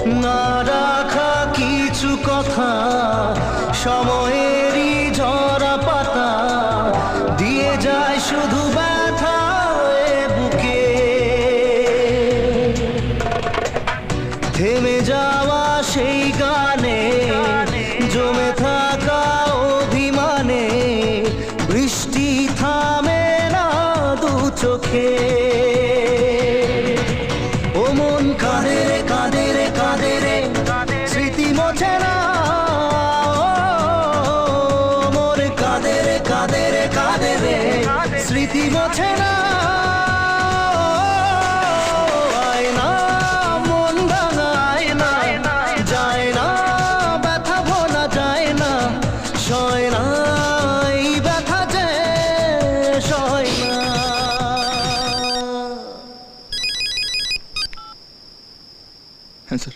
না রাখা কিছু কথা, সময়েরই ঝরা পাতা দিয়ে যায় শুধু ব্যথা এ বুকে। থেমে যাওয়া সেই গানে